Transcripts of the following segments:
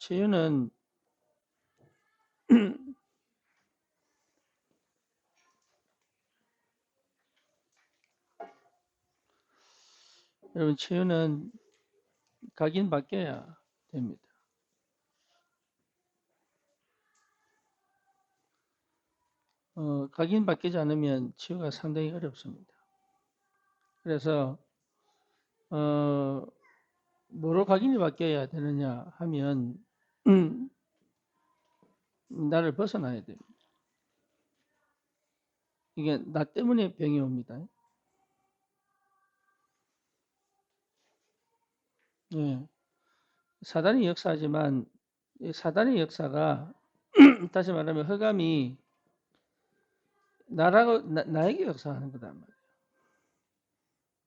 치유는 여러분 치유는 각인바뀌어야 됩니다. 각인바뀌지 않으면 치유가 상당히 어렵습니다. 그래서 뭐로 각인이 바뀌어야 되느냐 하면 나를 벗어나야 됩니다. 이게 나 때문에 병이 옵니다. 예. 사단이 역사하지만 사단의 역사가 다시 말하면 흑암이 나에게 역사하는 거단 말이에요.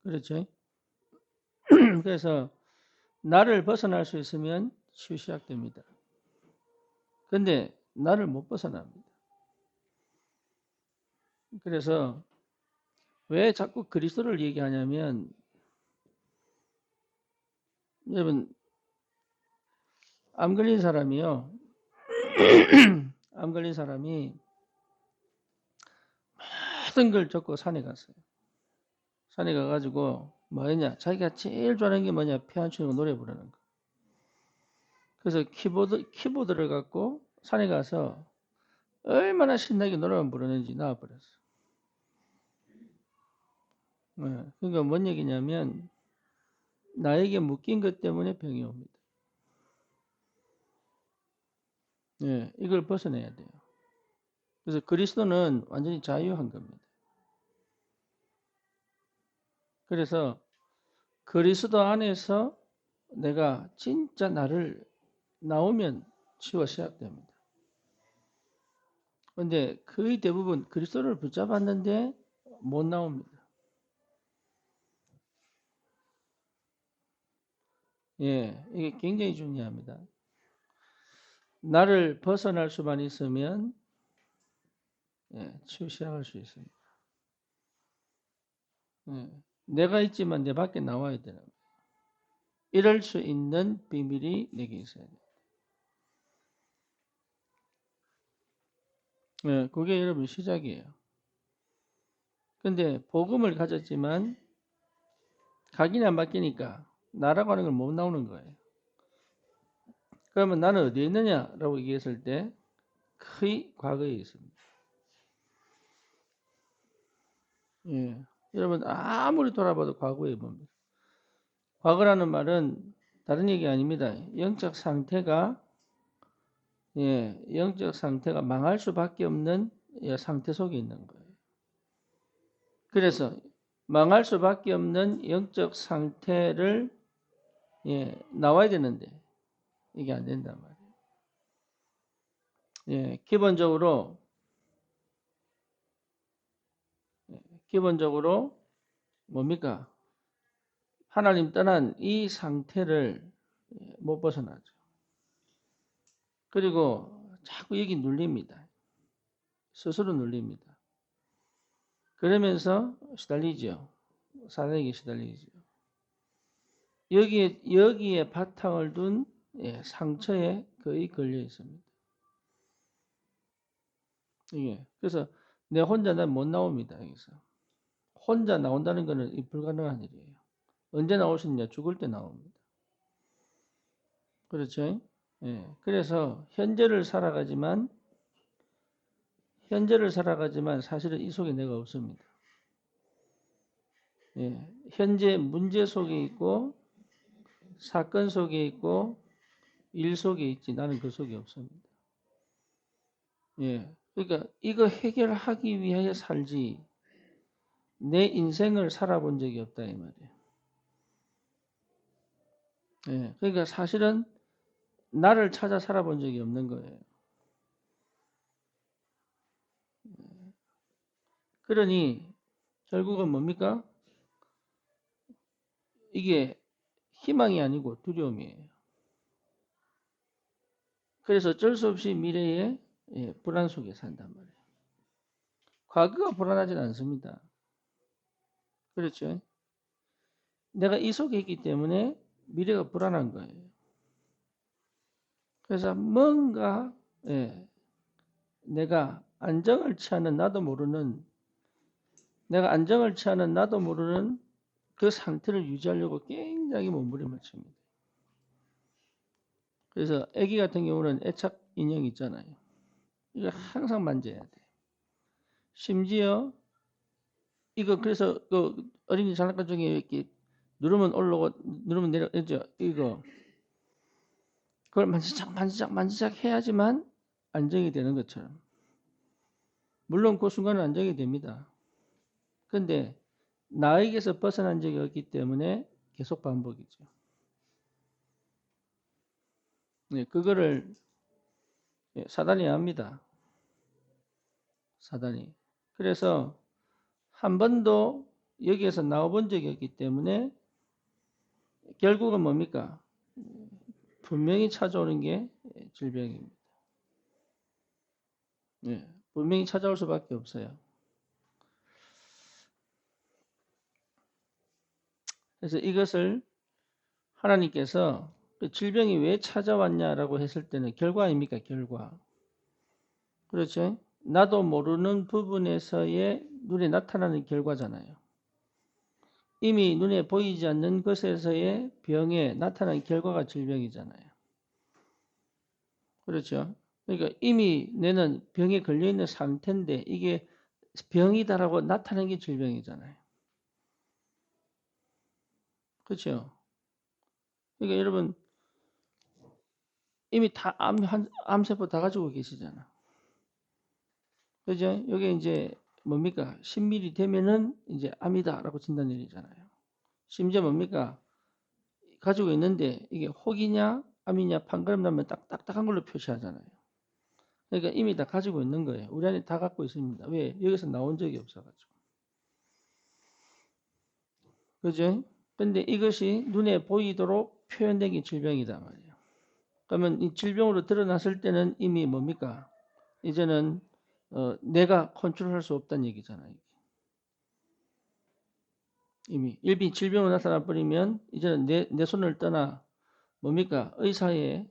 그렇죠? 그래서 나를 벗어날 수 있으면 치유 시작됩니다. 근데 나를 못 벗어납니다. 그래서 왜 자꾸 그리스도를 얘기하냐면 여러분 암 걸린 사람이요. 암 걸린 사람이 모든 걸 접고 산에 갔어요. 산에 가가지고 뭐였냐? 자기가 제일 좋아하는 게 뭐냐? 피아노 치는 거, 노래 부르는 거. 그래서 키보드를 갖고 산에 가서 얼마나 신나게 노래만 부르는지 나와버렸어. 네. 그러니까 뭔 얘기냐면 나에게 묶인 것 때문에 병이 옵니다. 네. 이걸 벗어내야 돼요. 그래서 그리스도는 완전히 자유한 겁니다. 그래서 그리스도 안에서 내가 진짜 나를 나오면 치유가 시작됩니다. 그런데 거의 대부분 그리스도를 붙잡았는데 못 나옵니다. 예, 이게 굉장히 중요합니다. 나를 벗어날 수만 있으면 치유 시작할 수 있습니다. 내가 있지만 내 밖에 나와야 되는 거예요. 이럴 수 있는 비밀이 내게 있어야 돼요. 그게 여러분 시작이에요. 근데 복음을 가졌지만 각인이 안 바뀌니까 나라고 하는 걸 못 나오는 거예요. 그러면 나는 어디에 있느냐라고 얘기했을 때 거의 과거에 있습니다. 예. 여러분 아무리 돌아봐도 과거에 봅니다. 과거라는 말은 다른 얘기 아닙니다. 영적 상태가 망할 수밖에 없는 상태 속에 있는 거예요. 그래서 망할 수밖에 없는 영적 상태를 나와야 되는데 이게 안 된단 말이에요. 기본적으로 뭡니까? 하나님 떠난 이 상태를 못 벗어나죠. 그리고 자꾸 여기 눌립니다. 스스로 눌립니다. 그러면서 시달리죠. 사단에게 시달리죠. 여기에 바탕을 둔 상처에 거의 걸려 있습니다. 그래서 내 혼자 난 못 나옵니다. 여기서 혼자 나온다는 것은 불가능한 일이에요. 언제 나올 수 있냐? 죽을 때 나옵니다. 그렇죠? 그래서 현재를 살아가지만 사실은 이 속에 내가 없습니다. 현재 문제 속에 있고 사건 속에 있고 일 속에 있지 나는 그 속에 없습니다. 그러니까 이거 해결하기 위하여 살지 내 인생을 살아본 적이 없다 이 말이에요. 그러니까 사실은 나를 찾아 살아본 적이 없는 거예요. 그러니 결국은 뭡니까? 이게 희망이 아니고 두려움이에요. 그래서 어쩔 수 없이 미래에 불안 속에 산단 말이에요. 과거가 불안하진 않습니다. 그렇죠? 내가 이 속에 있기 때문에 미래가 불안한 거예요. 그래서 뭔가 내가 안정을 취하는 나도 모르는 그 상태를 유지하려고 굉장히 몸부림을 칩니다. 그래서 아기 같은 경우는 애착 인형 있잖아요. 이거 항상 만져야 돼. 심지어 이거 그래서 그 어린이 장난감 중에 이렇게 누르면 올라오고 누르면 내려오죠. 이거 그걸 만지작 해야지만 안정이 되는 것처럼. 물론 그 순간은 안정이 됩니다. 그런데 나에게서 벗어난 적이 없기 때문에 계속 반복이죠. 네, 그거를 사단이 압니다. 사단이. 그래서 한 번도 여기에서 나와본 적이 없기 때문에 결국은 뭡니까? 분명히 찾아오는 게 질병입니다. 네, 분명히 찾아올 수밖에 없어요. 그래서 이것을 하나님께서 그 질병이 왜 찾아왔냐라고 했을 때는 결과 아닙니까? 결과. 그렇죠? 나도 모르는 부분에서의 눈에 나타나는 결과잖아요. 이미 눈에 보이지 않는 것에서의 병에 나타난 결과가 질병이잖아요. 그렇죠? 그러니까 이미 내는 병에 걸려있는 상태인데 이게 병이다라고 나타나는 게 질병이잖아요. 그렇죠? 그러니까 여러분 이미 다 암세포 다 가지고 계시잖아. 그죠? 여기 이제 뭡니까? 10mm 되면은 이제 암이다라고 진단 내리잖아요. 심지어 뭡니까? 가지고 있는데 이게 혹이냐 암이냐 판가름 나면 딱딱한 걸로 표시하잖아요. 그러니까 이미 다 가지고 있는 거예요. 우리 안에 다 갖고 있습니다. 왜? 여기서 나온 적이 없어가지고. 그죠? 근데 이것이 눈에 보이도록 표현된 게 질병이다 말이에요. 그러면 이 질병으로 드러났을 때는 이미 뭡니까? 이제는 내가 컨트롤할 수 없다는 얘기잖아요. 이미 일비 질병으로 나타나 버리면 이제는 내 손을 떠나 뭡니까? 의사의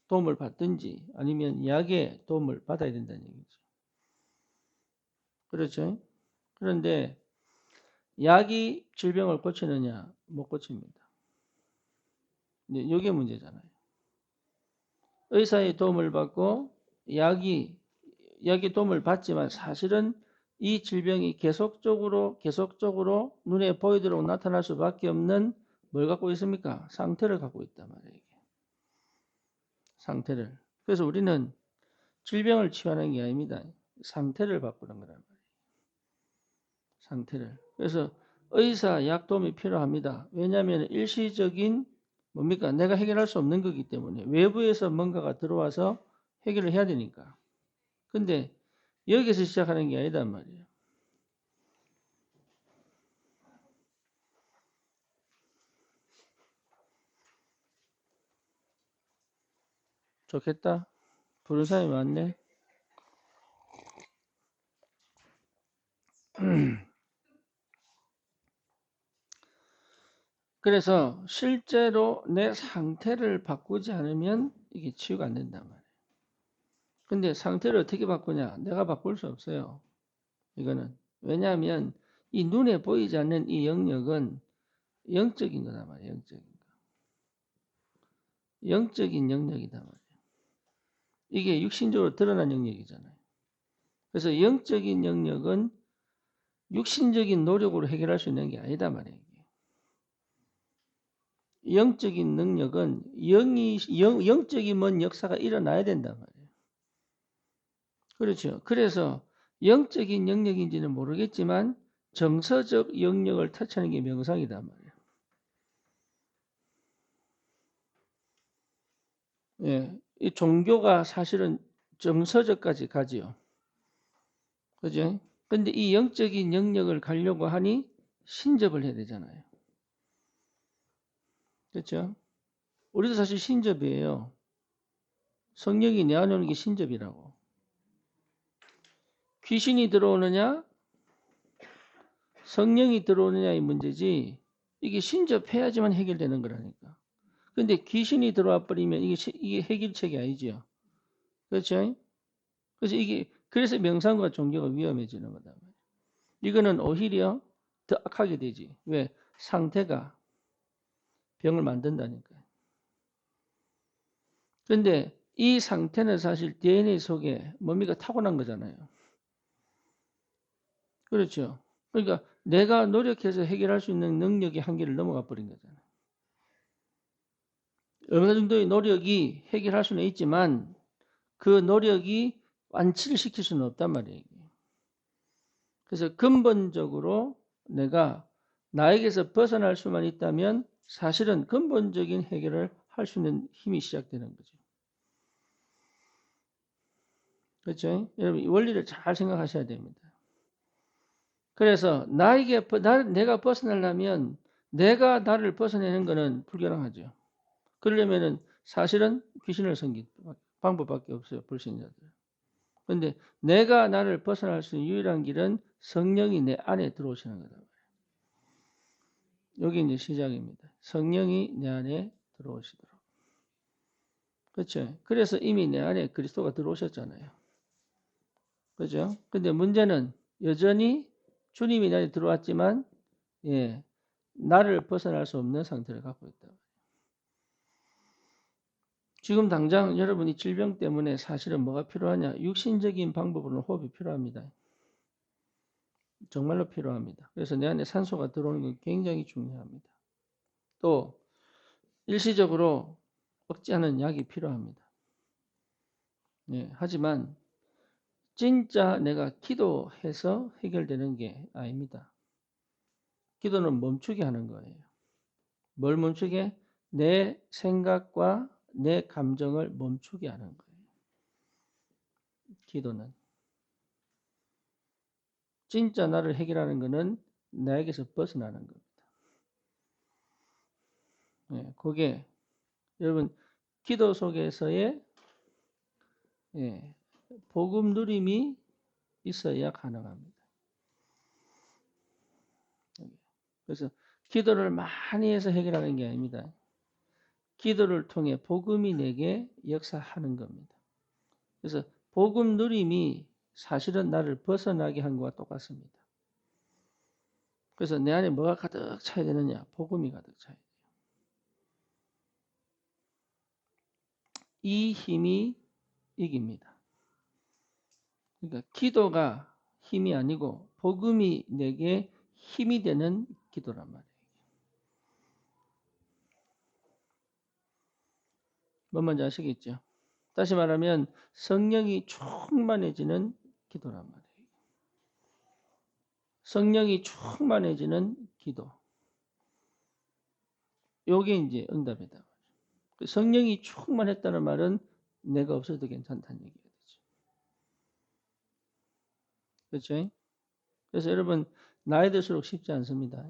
도움을 받든지 아니면 약의 도움을 받아야 된다는 얘기죠. 그렇죠? 그런데 약이 질병을 고치느냐? 못 고칩니다. 이게 문제잖아요. 의사의 도움을 받고 약의 도움을 받지만 사실은 이 질병이 계속적으로 눈에 보이도록 나타날 수밖에 없는 뭘 갖고 있습니까? 상태를 갖고 있단 말이에요. 상태를. 그래서 우리는 질병을 치유하는 게 아닙니다. 상태를 바꾸는 거란 말이에요. 상태를. 그래서 의사 약 도움이 필요합니다. 왜냐하면 일시적인 뭡니까? 내가 해결할 수 없는 거기 때문에 외부에서 뭔가가 들어와서 해결을 해야 되니까. 근데 여기서 시작하는 게 아니단 말이에요. 좋겠다. 부른 사람이 많네. 그래서 실제로 내 상태를 바꾸지 않으면 이게 치유가 안 된단 말이에요. 근데 상태를 어떻게 바꾸냐? 내가 바꿀 수 없어요. 이거는. 왜냐하면 이 눈에 보이지 않는 이 영역은 영적인 거단 말이에요. 영적인 영역이단 말이에요. 이게 육신적으로 드러난 영역이잖아요. 그래서 영적인 영역은 육신적인 노력으로 해결할 수 있는 게 아니다 말이에요. 영적인 능력은 영적인 뭔 역사가 일어나야 된단 말이에요. 그렇죠. 그래서 영적인 영역인지는 모르겠지만 정서적 영역을 터치하는 게 명상이단 말이에요. 예, 이 종교가 사실은 정서적까지 가지요. 그죠? 근데 이 영적인 영역을 가려고 하니 신접을 해야 되잖아요. 그렇죠? 우리도 사실 신접이에요. 성령이 내 안에 오는 게 신접이라고. 귀신이 들어오느냐, 성령이 들어오느냐의 문제지 이게 신접해야지만 해결되는 거라니까. 근데 귀신이 들어와 버리면 이게 해결책이 아니죠. 그렇죠? 그래서 명상과 종교가 위험해지는 거다. 이거는 오히려 더 악하게 되지. 왜? 상태가 병을 만든다니까. 근데 이 상태는 사실 DNA 속에 뭡니까? 타고난 거잖아요. 그렇죠. 그러니까 내가 노력해서 해결할 수 있는 능력의 한계를 넘어가 버린 거잖아요. 어느 정도의 노력이 해결할 수는 있지만 그 노력이 완치를 시킬 수는 없단 말이에요. 그래서 근본적으로 내가 나에게서 벗어날 수만 있다면 사실은 근본적인 해결을 할 수 있는 힘이 시작되는 거죠. 그렇죠? 여러분, 이 원리를 잘 생각하셔야 됩니다. 그래서 내가 벗어나려면 내가 나를 벗어내는 것은 불가능하죠. 그러려면은 사실은 귀신을 섬긴 방법밖에 없어요. 불신자들. 그런데 내가 나를 벗어날 수 있는 유일한 길은 성령이 내 안에 들어오시는 거다. 여기 이제 시작입니다. 성령이 내 안에 들어오시도록. 그렇죠? 그래서 이미 내 안에 그리스도가 들어오셨잖아요. 그죠? 근데 문제는 여전히 주님이 내 안에 들어왔지만, 예, 나를 벗어날 수 없는 상태를 갖고 있다. 지금 당장 여러분이 질병 때문에 사실은 뭐가 필요하냐? 육신적인 방법으로는 호흡이 필요합니다. 정말로 필요합니다. 그래서 내 안에 산소가 들어오는 건 굉장히 중요합니다. 또 일시적으로 억제하는 약이 필요합니다. 예, 하지만 진짜 내가 기도해서 해결되는 게 아닙니다. 기도는 멈추게 하는 거예요. 뭘 멈추게? 내 생각과 내 감정을 멈추게 하는 거예요. 기도는. 진짜 나를 해결하는 것은 나에게서 벗어나는 겁니다. 예, 그게 여러분 기도 속에서의 복음 누림이 있어야 가능합니다. 그래서 기도를 많이 해서 해결하는 게 아닙니다. 기도를 통해 복음이 내게 역사하는 겁니다. 그래서 복음 누림이 사실은 나를 벗어나게 한 것과 똑같습니다. 그래서 내 안에 뭐가 가득 차야 되느냐? 복음이 가득 차야 돼요. 이 힘이 이깁니다. 그러니까 기도가 힘이 아니고 복음이 내게 힘이 되는 기도란 말이에요. 뭔 말인지 아시겠죠? 다시 말하면 성령이 충만해지는 기도란 말이에요. 성령이 충만해지는 기도. 요게 이제 응답이다. 성령이 충만했다는 말은 내가 없어도 괜찮다는 얘기가 되죠. 그렇죠? 그래서 여러분 나이 들수록 쉽지 않습니다.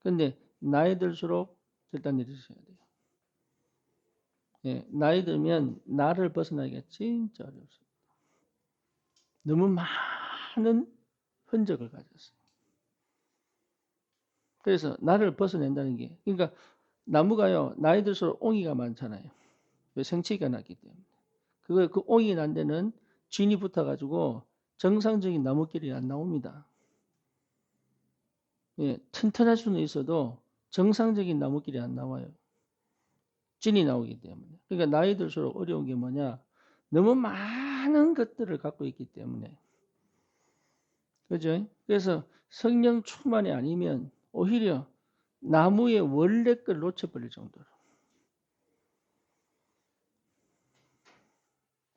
근데 나이 들수록 결단 내리셔야 돼요. 예, 나이 들면 나를 벗어나기가 진짜 어렵습니다. 너무 많은 흔적을 가졌어요. 그래서 나를 벗어낸다는 게 그러니까 나무가요 나이 들수록 옹이가 많잖아요. 왜 생치기가 났기 때문에. 그 옹이 난 데는 진이 붙어가지고 정상적인 나무끼리 안 나옵니다. 예, 튼튼할 수는 있어도 정상적인 나무끼리 안 나와요. 진이 나오기 때문에. 그러니까 나이 들수록 어려운 게 뭐냐? 너무 많은 것들을 갖고 있기 때문에. 그죠? 그래서 성령 충만이 아니면 오히려 나무의 원래 걸 놓쳐버릴 정도로.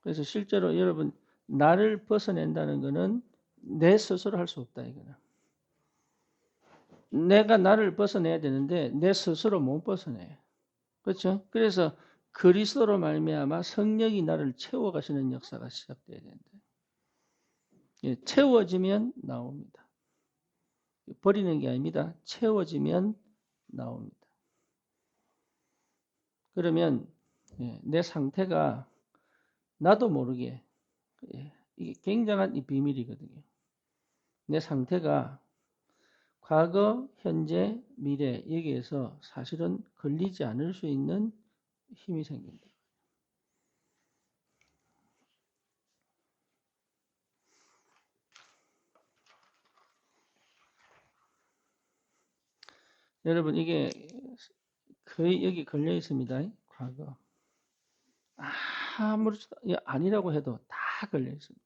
그래서 실제로 여러분 나를 벗어낸다는 것은 내 스스로 할 수 없다 이거는. 내가 나를 벗어내야 되는데 내 스스로 못 벗어내. 그렇죠? 그래서 그리스도로 말미암아 성령이 나를 채워가시는 역사가 시작돼야 되는데 예, 채워지면 나옵니다. 버리는 게 아닙니다. 채워지면 나옵니다. 그러면 예, 내 상태가 나도 모르게 예, 이게 굉장한 이 비밀이거든요. 내 상태가 과거, 현재, 미래 여기에서 사실은 걸리지 않을 수 있는 힘이 생긴다. 여러분 이게 거의 여기 걸려 있습니다. 과거. 아무렇지도 아니라고 해도 다 걸려 있습니다.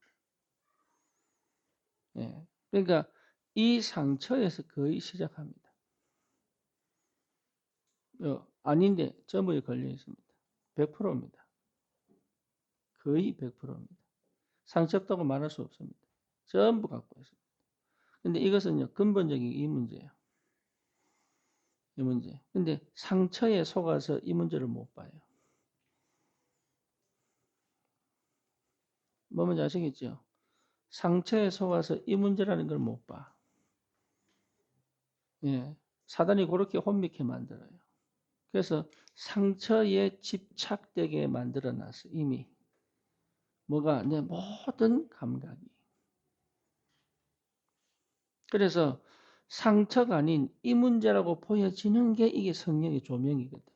예. 그러니까 이 상처에서 거의 시작합니다. 아닌데 전부에 걸려 있습니다. 100%입니다. 거의 100%입니다. 상처 없다고 말할 수 없습니다. 전부 갖고 있습니다. 근데 이것은요, 근본적인 이 문제예요. 이 문제. 근데 상처에 속아서 이 문제를 못 봐요. 뭐 뭔지 아시겠죠? 상처에 속아서 이 문제라는 걸 못 봐. 예. 사단이 그렇게 혼미케 만들어요. 그래서 상처에 집착되게 만들어 놨어, 이미. 뭐가? 내 모든 감각이. 그래서 상처가 아닌 이 문제라고 보여지는 게 이게 성령의 조명이거든.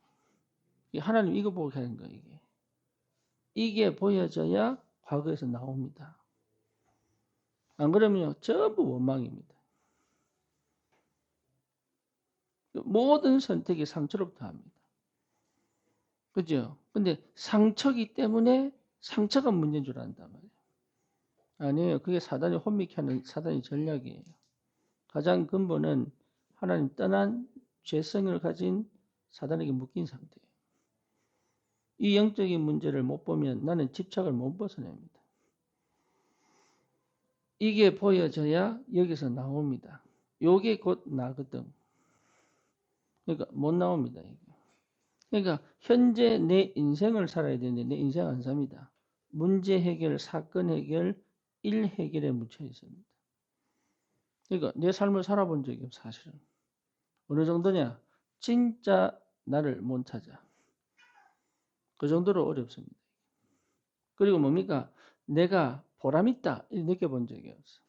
하나님 이거 보고 하는 거예요, 이게. 이게 보여져야 과거에서 나옵니다. 안 그러면요, 전부 원망입니다. 모든 선택이 상처로부터 합니다. 그죠? 근데 상처기 때문에 상처가 문제인 줄 안단 말이에요. 아니에요. 그게 사단이 혼미케 하는 사단의 전략이에요. 가장 근본은 하나님 떠난 죄성을 가진 사단에게 묶인 상태예요. 이 영적인 문제를 못 보면 나는 집착을 못 벗어냅니다. 이게 보여져야 여기서 나옵니다. 요게 곧 나거든. 그러니까 못 나옵니다. 이게. 그러니까 현재 내 인생을 살아야 되는데 내 인생 안 삽니다. 문제 해결, 사건 해결, 일 해결에 묻혀 있습니다. 그러니까 내 삶을 살아본 적이 없어 사실은. 어느 정도냐? 진짜 나를 못 찾아. 그 정도로 어렵습니다. 그리고 뭡니까? 내가 보람있다 이렇게 느껴본 적이 없어.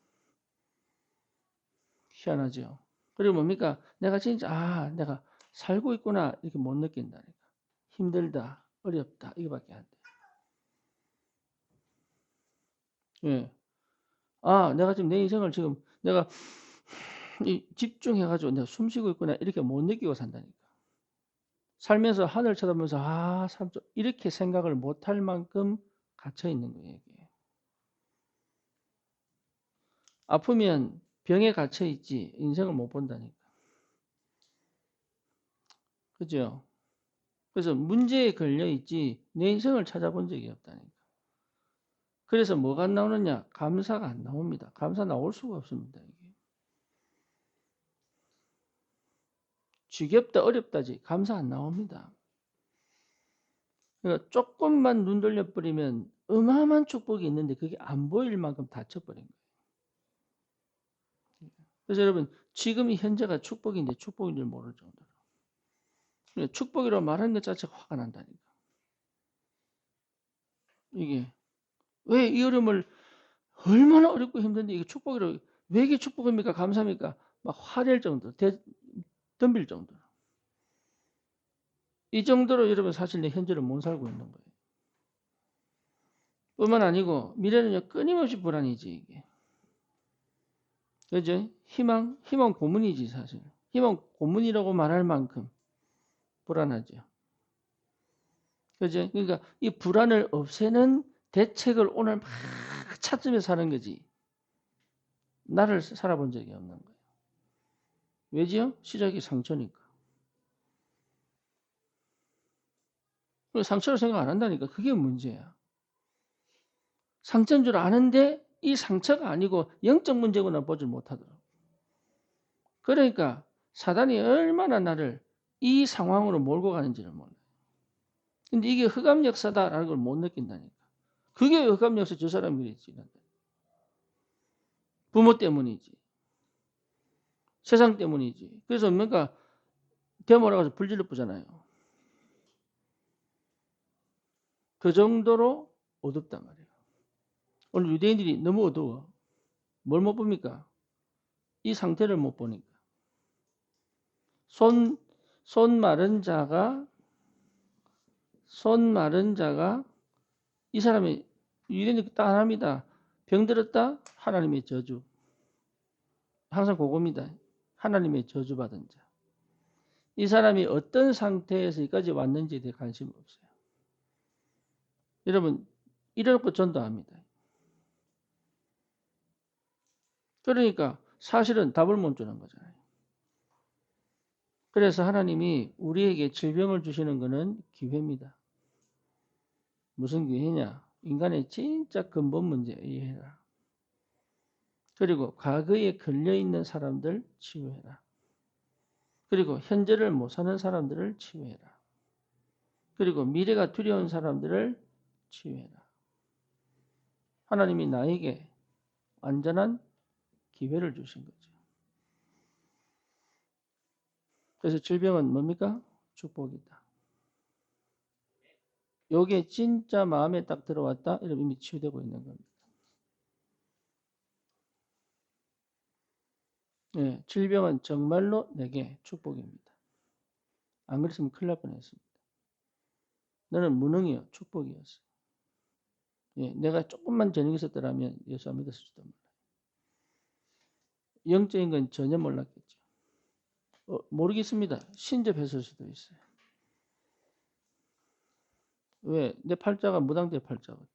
희한하죠. 그리고 뭡니까? 내가 진짜 내가 살고 있구나 이렇게 못 느낀다니까. 힘들다, 어렵다 이거밖에 안 돼. 예. 내가 지금 내 인생을 지금 내가 집중해가지고 내가 숨 쉬고 있구나 이렇게 못 느끼고 산다니까. 살면서 하늘 쳐다보면서 이렇게 생각을 못할 만큼 갇혀 있는 거예요. 이게. 아프면 병에 갇혀 있지 인생을 못 본다니까. 그죠? 그래서 문제에 걸려 있지 내 인생을 찾아본 적이 없다니까. 그래서 뭐가 안 나오느냐? 감사가 안 나옵니다. 감사 나올 수가 없습니다. 이게. 지겹다 어렵다지 감사 안 나옵니다. 그러니까 조금만 눈 돌려버리면 어마어마한 축복이 있는데 그게 안 보일 만큼 닫혀버린 거예요. 그래서 여러분 지금이 현재가 축복인데 축복인 줄 모를 정도로. 축복이라고 말하는 것 자체가 화가 난다니까. 이게 왜 이 어려움을 얼마나 어렵고 힘든데 이게 축복이라고 왜 이게 축복입니까? 감사합니까? 막 화낼 정도, 덤빌 정도. 이 정도로 여러분 사실 내 현재를 못 살고 있는 거예요. 뿐만 아니고 미래는요 끊임없이 불안이지 이게. 그죠? 희망 고문이지 사실. 희망 고문이라고 말할 만큼 불안하죠. 그죠? 그러니까 이 불안을 없애는 대책을 오늘 막 찾으며 사는 거지. 나를 살아본 적이 없는 거예요. 왜지요? 시작이 상처니까. 상처를 생각 안 한다니까. 그게 문제야. 상처인 줄 아는데 이 상처가 아니고 영적 문제구나 보질 못하더라고. 그러니까 사단이 얼마나 나를 이 상황으로 몰고 가는지를 몰라. 근데 이게 흑암 역사다라는 걸 못 느낀다니까. 그게 흑암 역사 저 사람이 그랬지. 부모 때문이지. 세상 때문이지. 그래서 뭔가 데모라고 해서 불질러 보잖아요. 그 정도로 어둡단 말이에요. 오늘 유대인들이 너무 어두워. 뭘 못 봅니까? 이 상태를 못 보니까. 손 마른 자가 이 사람이 유일히 딱 하나입니다. 병들었다? 하나님의 저주. 항상 그겁니다. 하나님의 저주받은 자. 이 사람이 어떤 상태에서 여기까지 왔는지에 대해 관심이 없어요. 여러분, 이래놓고 전도합니다. 그러니까 사실은 답을 못 주는 거잖아요. 그래서 하나님이 우리에게 질병을 주시는 것은 기회입니다. 무슨 기회냐? 인간의 진짜 근본 문제 이해해라. 그리고 과거에 걸려있는 사람들 치유해라. 그리고 현재를 못 사는 사람들을 치유해라. 그리고 미래가 두려운 사람들을 치유해라. 하나님이 나에게 완전한 기회를 주신 거죠. 그래서 질병은 뭡니까? 축복이다. 요게 진짜 마음에 딱 들어왔다? 이러면 이미 치유되고 있는 겁니다. 네, 질병은 정말로 내게 축복입니다. 안 그랬으면 큰일 날 뻔했습니다. 너는 무능이요, 축복이었어. 예, 내가 조금만 전혀 있었더라면 예수 안 믿었을지도 몰라요. 영적인 건 전혀 몰랐겠죠. 모르겠습니다. 신접했을 수도 있어요. 왜? 내 팔자가 무당대 팔자거든.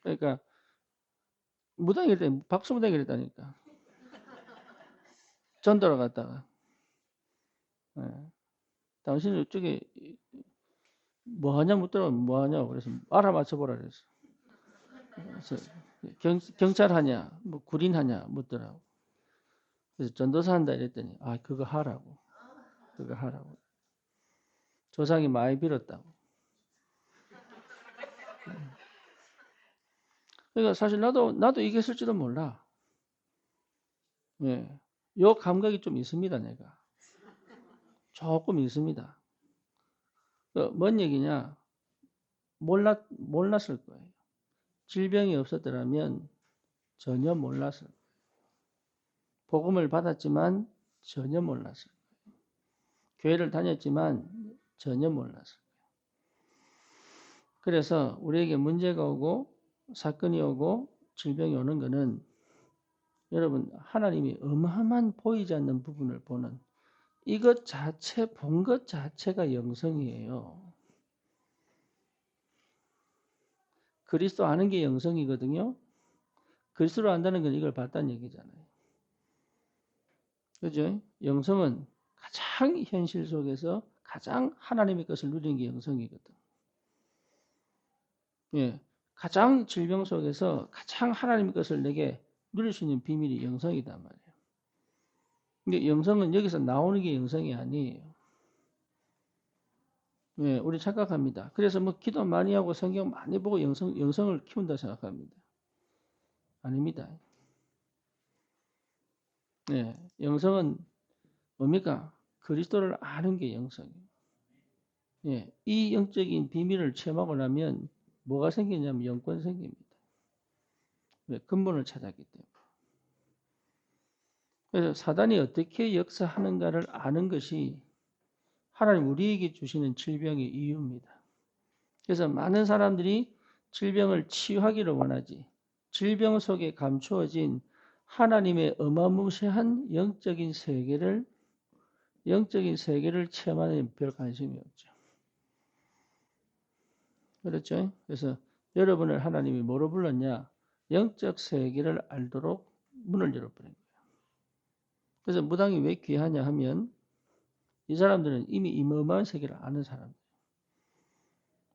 그러니까 무당이랬다, 박수무당이랬다니까. 전도를 갔다가. 예. 당신은 이쪽에 뭐 하냐 묻더라고. 뭐 하냐고. 그래서 알아맞혀보라 그랬어. 그래서 경찰 하냐, 뭐 구린 하냐 묻더라고. 그래서 전도사 한다 이랬더니 그거 하라고. 그거 하라고. 조상이 많이 빌었다고. 그러니까 사실 나도 이겼을지도 몰라. 예. 요 감각이 좀 있습니다, 내가. 조금 있습니다. 뭔 얘기냐? 몰랐을 거예요. 질병이 없었더라면 전혀 몰랐을 거예요. 복음을 받았지만 전혀 몰랐을 거예요. 교회를 다녔지만 전혀 몰랐을 거예요. 그래서 우리에게 문제가 오고 사건이 오고 질병이 오는 것은 여러분 하나님이 어마어마한 보이지 않는 부분을 보는 이것 자체, 본 것 자체가 영성이에요. 그리스도 아는 게 영성이거든요. 그리스도를 안다는 건 이걸 봤다는 얘기잖아요. 그죠? 영성은 가장 현실 속에서 가장 하나님의 것을 누리는 게 영성이거든. 예. 가장 질병 속에서 가장 하나님의 것을 내게 누릴 수 있는 비밀이 영성이단 말이에요. 근데 영성은 여기서 나오는 게 영성이 아니에요. 예, 우리 착각합니다. 그래서 뭐 기도 많이 하고 성경 많이 보고 영성을 키운다 생각합니다. 아닙니다. 예, 영성은 뭡니까? 그리스도를 아는 게 영성이에요. 예, 이 영적인 비밀을 체험하고 나면 뭐가 생기냐면 영권 생깁니다. 왜? 근본을 찾았기 때문에. 그래서 사단이 어떻게 역사하는가를 아는 것이 하나님 우리에게 주시는 질병의 이유입니다. 그래서 많은 사람들이 질병을 치유하기를 원하지 질병 속에 감추어진 하나님의 어마무시한 영적인 세계를 체험하는 별 관심이 없죠. 그렇죠? 그래서 여러분을 하나님이 뭐로 불렀냐? 영적 세계를 알도록 문을 열어버린 거예요. 그래서 무당이 왜 귀하냐 하면 이 사람들은 이미 이머머한 세계를 아는 사람들.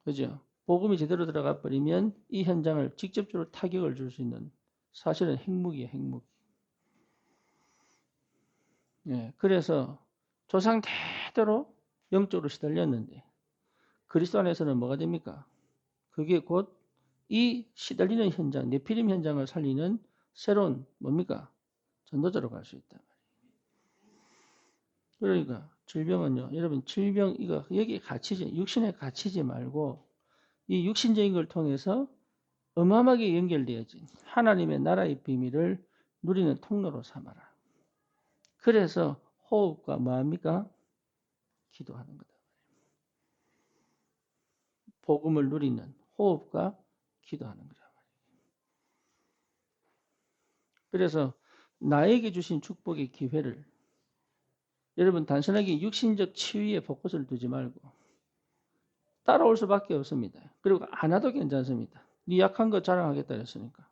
그죠? 복음이 제대로 들어가 버리면 이 현장을 직접적으로 타격을 줄 수 있는 사실은 핵무기예요, 핵무기. 예, 그래서 조상 대대로 영적으로 시달렸는데 그리스도 안에서는 뭐가 됩니까? 그게 곧 이 시달리는 현장, 네피림 현장을 살리는 새로운 뭡니까? 전도자로 갈 수 있다. 그러니까 질병은요, 여러분 질병 이거 여기에 갇히지 육신에 갇히지 말고 이 육신적인 걸 통해서 어마어마하게 연결되어진 하나님의 나라의 비밀을 누리는 통로로 삼아라. 그래서 호흡과 뭐합니까? 기도하는 거다. 복음을 누리는 호흡과 기도하는 거다. 그래서 나에게 주신 축복의 기회를 여러분 단순하게 육신적 치유에 포커스를 두지 말고 따라올 수밖에 없습니다. 그리고 안 와도 괜찮습니다. 네 약한 거 자랑하겠다 그랬으니까.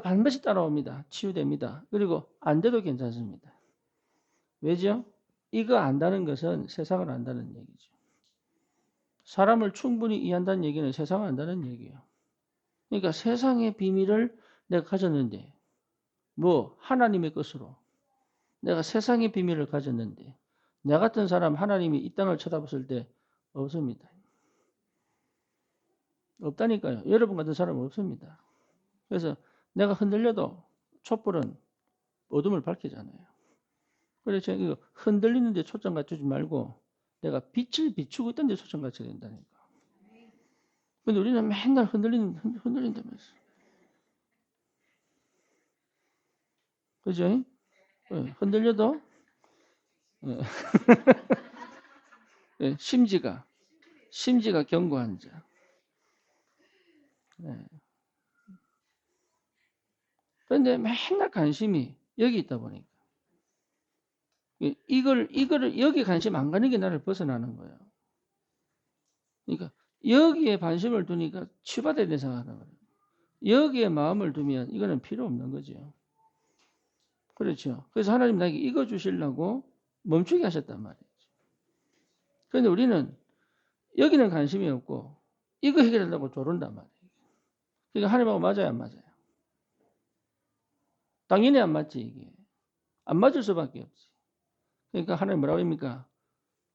반드시 따라옵니다. 치유됩니다. 그리고 안 돼도 괜찮습니다. 왜죠? 이거 안다는 것은 세상을 안다는 얘기죠. 사람을 충분히 이해한다는 얘기는 세상을 안다는 얘기예요. 그러니까 세상의 비밀을 내가 가졌는데 하나님의 것으로 내가 세상의 비밀을 가졌는데 나 같은 사람 하나님이 이 땅을 쳐다봤을 때 없습니다. 없다니까요. 여러분 같은 사람은 없습니다. 그래서 내가 흔들려도 촛불은 어둠을 밝히잖아요. 그래서 이거 흔들리는데 초점 갖추지 말고 내가 빛을 비추고 있던 데 초점 갖춰야 된다니까. 근데 우리는 맨날 흔들린다면서. 그죠? 흔들려도 심지가 견고한 자. 그런데 맨날 관심이 여기 있다 보니까 이거를 여기 관심 안 가는 게 나를 벗어나는 거예요. 그러니까 여기에 관심을 두니까 치유받아야 되는 생각하는 거예요. 여기에 마음을 두면 이거는 필요 없는 거죠. 그렇죠. 그래서 하나님 나에게 이거 주시려고 멈추게 하셨단 말이죠. 그런데 우리는 여기는 관심이 없고 이거 해결하려고 조른단 말이에요. 그러니까 하나님하고 맞아요, 안 맞아요? 당연히 안 맞지 이게. 안 맞을 수밖에 없지. 그러니까 하나님 뭐라고 합니까?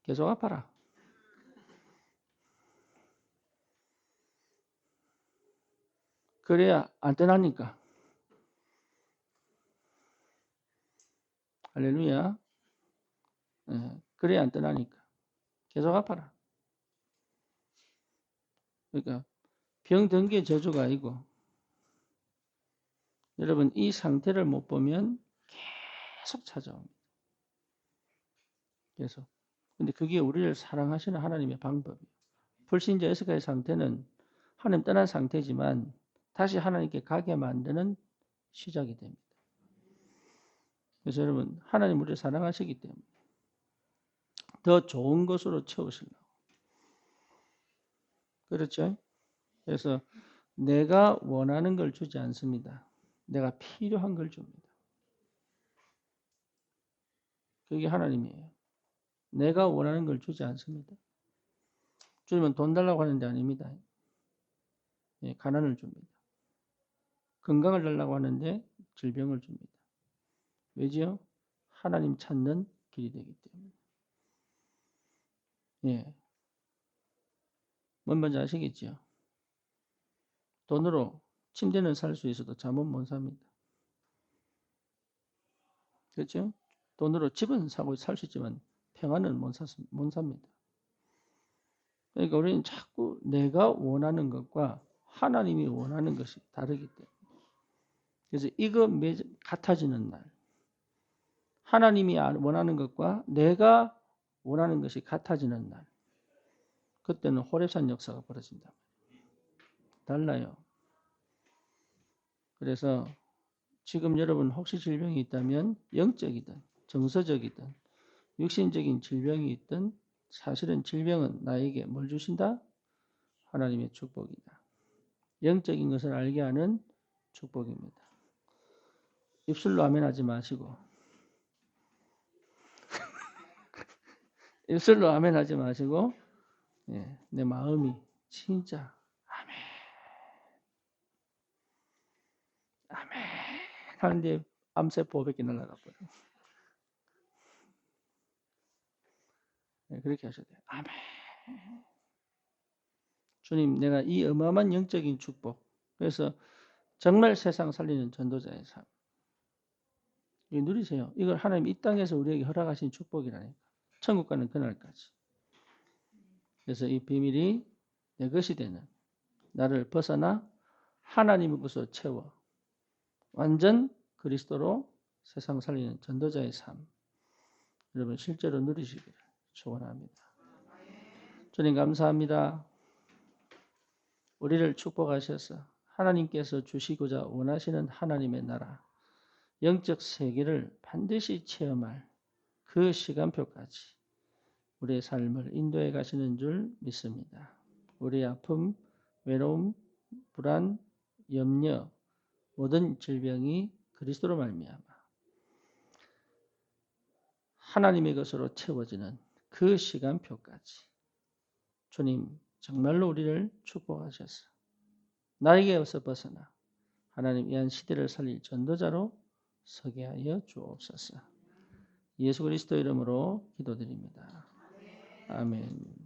계속 아파라. 그래야 안 떠나니까. 할렐루야. 그래야 안 떠나니까. 계속 아파라. 그러니까 병든 게 저주가 아니고 여러분 이 상태를 못 보면 계속 찾아옵니다. 계속. 근데 그게 우리를 사랑하시는 하나님의 방법이에요. 불신자 에스가의 상태는 하나님 떠난 상태지만 다시 하나님께 가게 만드는 시작이 됩니다. 그래서 여러분 하나님 우리를 사랑하시기 때문에 더 좋은 것으로 채우시려고. 그렇죠? 그래서 내가 원하는 걸 주지 않습니다. 내가 필요한 걸 줍니다. 그게 하나님이에요. 내가 원하는 걸 주지 않습니다. 주님은 돈 달라고 하는 데 아닙니다. 가난을 줍니다. 건강을 달라고 하는데 질병을 줍니다. 왜지요? 하나님 찾는 길이 되기 때문에. 예. 뭔 말인지 아시겠죠? 돈으로 침대는 살 수 있어도 잠은 못 삽니다. 그렇죠? 돈으로 집은 사고 살 수 있지만 평안은 못 삽니다. 그러니까 우리는 자꾸 내가 원하는 것과 하나님이 원하는 것이 다르기 때문에. 그래서 이거 같아지는 날. 하나님이 원하는 것과 내가 원하는 것이 같아지는 날. 그때는 호렙산 역사가 벌어진다. 달라요. 그래서 지금 여러분 혹시 질병이 있다면 영적이든 정서적이든 육신적인 질병이 있든 사실은 질병은 나에게 뭘 주신다? 하나님의 축복이다. 영적인 것을 알게 하는 축복입니다. 입술로 아멘 하지 마시고 입술로 아멘 하지 마시고 내 마음이 진짜 아멘 아멘 하는데 암세포 500개 날아가 버려. 그렇게 하셔야 돼요. 아멘. 주님, 내가 이 어마어마한 영적인 축복, 그래서 정말 세상 살리는 전도자의 삶, 이거 누리세요. 이걸 하나님 이 땅에서 우리에게 허락하신 축복이라니까. 천국 가는 그날까지. 그래서 이 비밀이 내 것이 되는 나를 벗어나 하나님의 것으로 채워 완전 그리스도로 세상 살리는 전도자의 삶, 여러분 실제로 누리시기를 축원합니다. 주님 감사합니다. 우리를 축복하셔서 하나님께서 주시고자 원하시는 하나님의 나라, 영적 세계를 반드시 체험할 그 시간표까지 우리의 삶을 인도해 가시는 줄 믿습니다. 우리의 아픔, 외로움, 불안, 염려, 모든 질병이 그리스도로 말미암아 하나님의 것으로 채워지는 그 시간표까지 주님 정말로 우리를 축복하셔서 나에게서 벗어나 하나님 위한 시대를 살릴 전도자로 서게 하여 주옵소서. 예수 그리스도 이름으로 기도드립니다. 아멘.